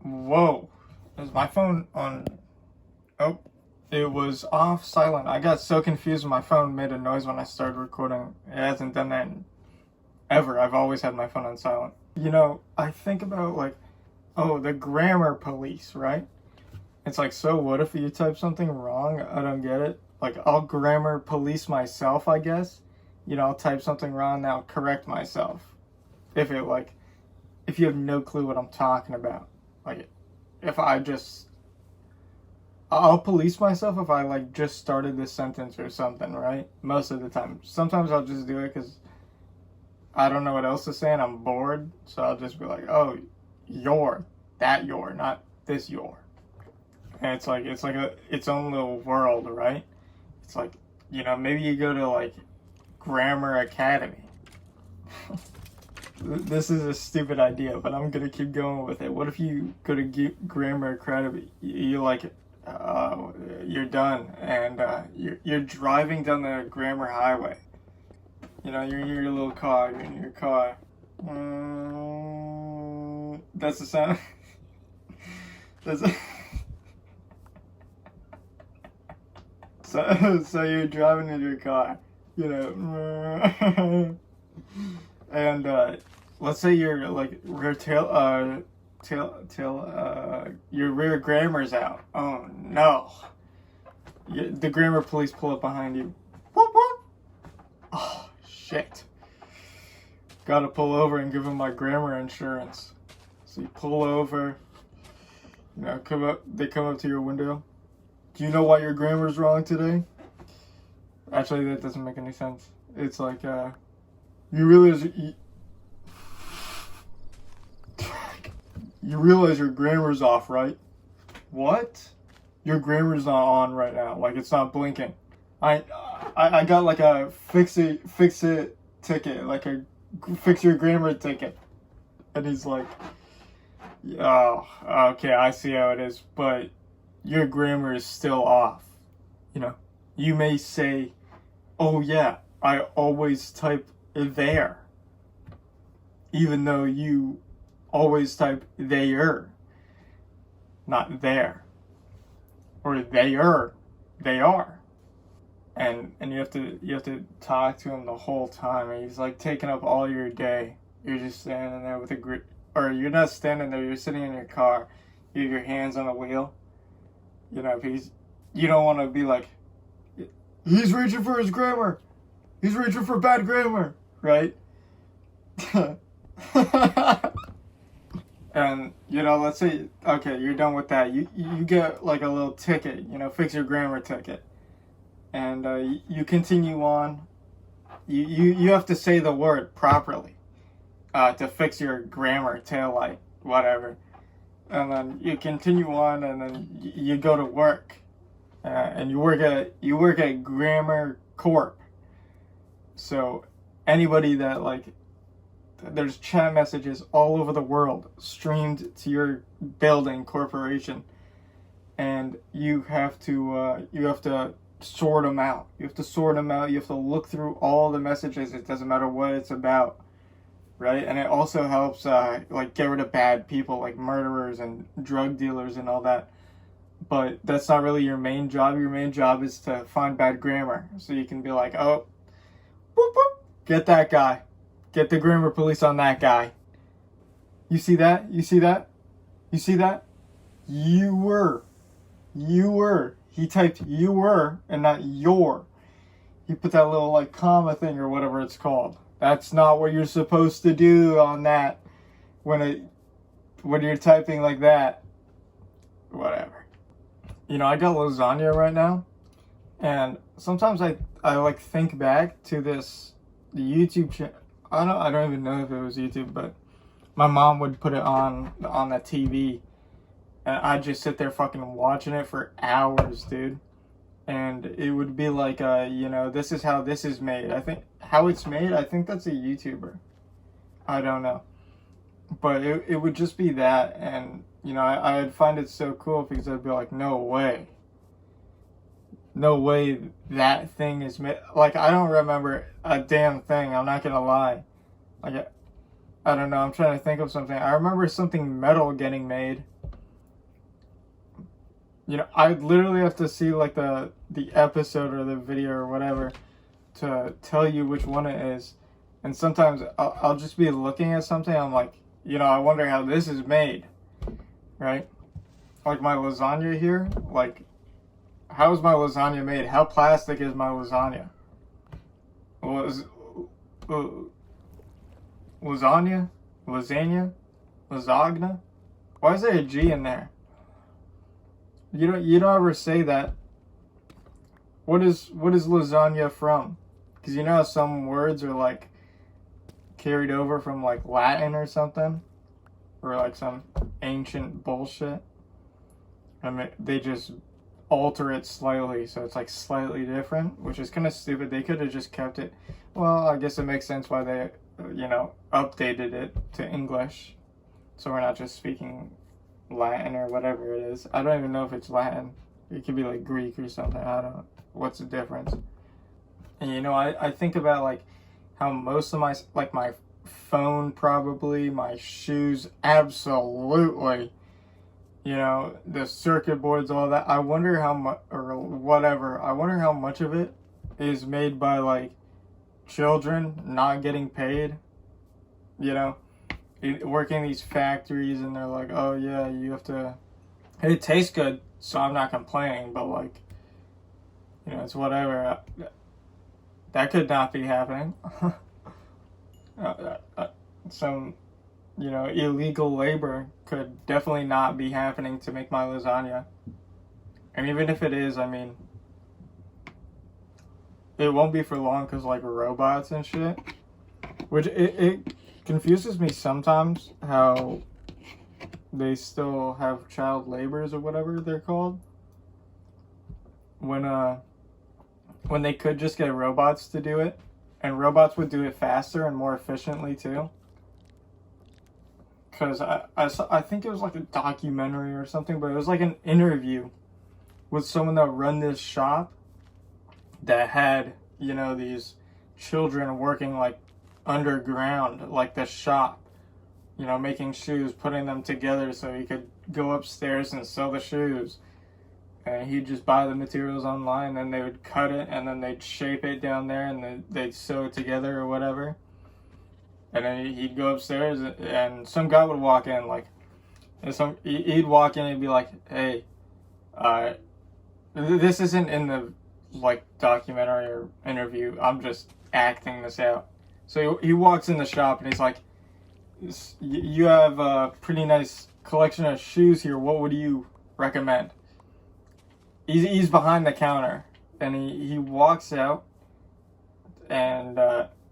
Whoa. Is my phone on? Oh, it was off silent. I got so confused when my phone made a noise when I started recording. It hasn't done that in ever. I've always had my phone on silent. I think about the grammar police, right? It's like, so what if you type something wrong? I don't get it. Like, I'll grammar police myself, I guess. I'll type something wrong, now correct myself. If you have no clue what I'm talking about. Like, if I'll police myself if I just started this sentence or something, right? Most of the time. Sometimes I'll just do it because I don't know what else to say and I'm bored. So I'll just be like, oh, your, not this your. And it's like its own little world, right? It's like, maybe you go to Grammar Academy. This is a stupid idea, but I'm gonna keep going with it. What if you go to Grammar Academy? You're done, and you're driving down the Grammar Highway. You're in your little car. You're in your car. That's the sound. That's. So you're driving in your car. And let's say your your rear grammar's out. Oh no! The grammar police pull up behind you. Whoop whoop! Oh shit! Gotta pull over and give them my grammar insurance. So you pull over. They come up to your window. Do you know why your grammar's wrong today? Actually, that doesn't make any sense. It's like you realize your grammar's off, right? What? Your grammar's not on right now. It's not blinking. I got a fix it ticket, a fix your grammar ticket. And he's like, oh, okay, I see how it is, but your grammar is still off. You may say, oh yeah, I always type there, even though you always type there, not there, or they are, and you have to talk to him the whole time, and he's taking up all your day. You're just standing there with or you're not standing there. You're sitting in your car. You have your hands on the wheel. Because you don't want to be like, he's reaching for his grammar. He's reaching for bad grammar, right? And, let's say, okay, you're done with that. You get a little ticket, fix your grammar ticket. And you continue on. You have to say the word properly to fix your grammar taillight, whatever. And then you continue on, and then you go to work, and you work at Grammar Corp. So anybody that there's chat messages all over the world streamed to your building corporation, and you have to sort them out. You have to look through all the messages. It doesn't matter what it's about. Right? And it also helps get rid of bad people like murderers and drug dealers and all that. But that's not really your main job. Your main job is to find bad grammar. So you can be like, oh, whoop, whoop, get that guy. Get the grammar police on that guy. You see that? You see that? You see that? You were. He typed you were and not your. He put that little comma thing or whatever it's called. That's not what you're supposed to do on that when you're typing like that. Whatever. I got lasagna right now, and sometimes I think back to the YouTube channel. I don't even know if it was YouTube, but my mom would put it on the TV, and I'd just sit there fucking watching it for hours, dude. And it would be this is how this is made. I think how it's made, I think that's a YouTuber. I don't know. But it would just be that. And, I'd find it so cool because I'd be like, no way. No way that thing is made. I don't remember a damn thing. I'm not going to lie. I don't know. I'm trying to think of something. I remember something metal getting made. You know, I literally have to see like the episode or the video or whatever to tell you which one it is. And sometimes I'll just be looking at something. I'm like, you know, I wonder how this is made, right? Like my lasagna here. Like, how is my lasagna made? How plastic is my lasagna? Lasagna? Lasagna? Why is there a G in there? You don't ever say that. What is lasagna from? Because you know how some words are like carried over from like Latin or something, or like some ancient bullshit. I mean, they just alter it slightly, so it's like slightly different, which is kind of stupid. They could have just kept it. Well, I guess it makes sense why they, you know, updated it to English, so we're not just speaking Latin or whatever it is. I don't even know if it's Latin. It could be like Greek or something. I don't know. What's the difference? And you know, I think about like how most of my, like my phone probably, my shoes absolutely, you know, the circuit boards, all that. I wonder how much, or whatever, I wonder how much of it is made by like children not getting paid, you know, working these factories, and they're like, oh yeah, you have to, it tastes good, so I'm not complaining, but like, you know, it's whatever. That could not be happening. Some, you know, illegal labor could definitely not be happening to make my lasagna. And even if it is, I mean, it won't be for long because like robots and shit. Which it confuses me sometimes how they still have child labors or whatever they're called. When they could just get robots to do it, and robots would do it faster and more efficiently too. Because I think it was like a documentary or something, but it was like an interview with someone that run this shop that had, you know, these children working like underground, like the shop, you know, making shoes, putting them together so he could go upstairs and sell the shoes. And he'd just buy the materials online, then they would cut it, and then they'd shape it down there, and then they'd sew it together or whatever. And then he'd go upstairs, and some guy would walk in, like, and he'd walk in and be like, hey, this isn't in the, like, documentary or interview, I'm just acting this out. So he walks in the shop, and he's like, you have a pretty nice collection of shoes here, what would you recommend? He's behind the counter, and he walks out, and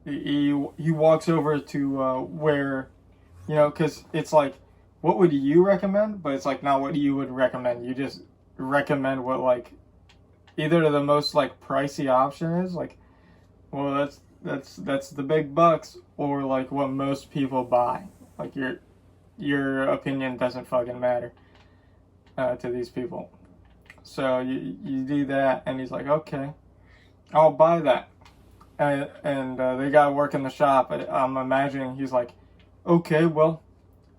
he walks over to where, you know, because it's like, what would you recommend? But it's like not what you would recommend. You just recommend what like either the most like pricey option is, like, well that's the big bucks, or like what most people buy. Like your opinion doesn't fucking matter to these people. So you do that, and he's like, okay, I'll buy that. And they got to work in the shop. I'm imagining he's like, okay, well,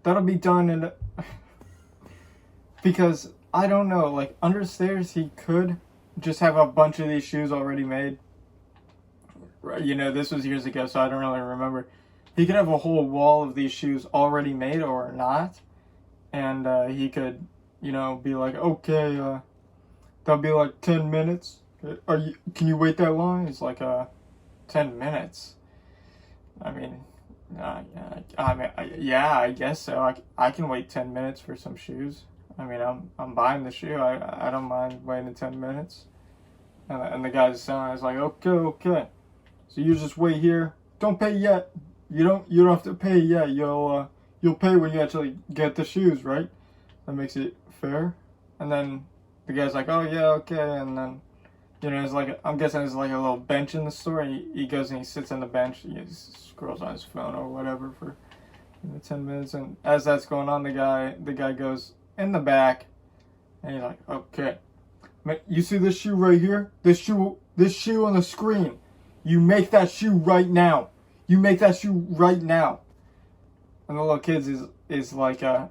that'll be done in because I don't know, like understairs he could just have a bunch of these shoes already made. You know, this was years ago, so I don't really remember. He could have a whole wall of these shoes already made or not, and he could, you know, be like, okay, that'll be like 10 minutes. Can you wait that long? It's like 10 minutes. I mean, I guess so. I can wait 10 minutes for some shoes. I mean, I'm buying the shoe. I don't mind waiting 10 minutes. And the guy's selling. It's like, okay. So you just wait here. Don't pay yet. You don't have to pay yet. You'll pay when you actually get the shoes, right? That makes it fair. And then the guy's like, oh yeah, okay. And then, you know, it's like, I'm guessing there's like a little bench in the store. And he goes and he sits on the bench. He scrolls on his phone or whatever for 10 minutes. And as that's going on, the guy goes in the back, and he's like, okay, you see this shoe right here? This shoe on the screen. You make that shoe right now. You make that shoe right now. And the little kids is like, okay,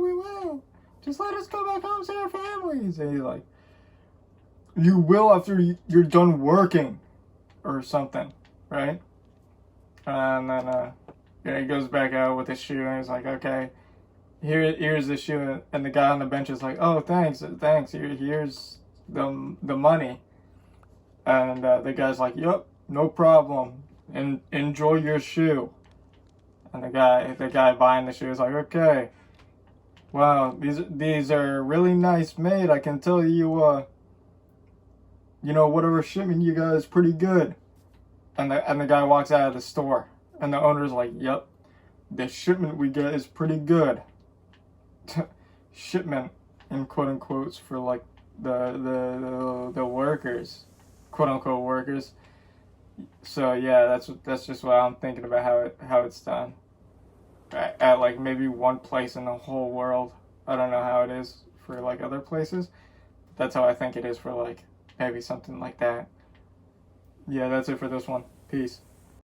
we will. Just let us go back home to our families. And he's like, you will after you're done working, or something, right? And then yeah, he goes back out with his shoe, and he's like, okay, here's the shoe, and the guy on the bench is like, oh, thanks. Here's the money, and the guy's like, yep, no problem, and enjoy your shoe. And the guy buying the shoe is like, okay, wow, these are really nice made. I can tell you, you know, whatever shipment you got is pretty good. And the guy walks out of the store, and the owner's like, yep, the shipment we get is pretty good. Shipment in quote unquotes for like the workers, quote unquote workers. So yeah, that's just what I'm thinking about how it's done. At like maybe one place in the whole world. I don't know how it is for like other places. That's how I think it is for like maybe something like that. Yeah, that's it for this one. Peace.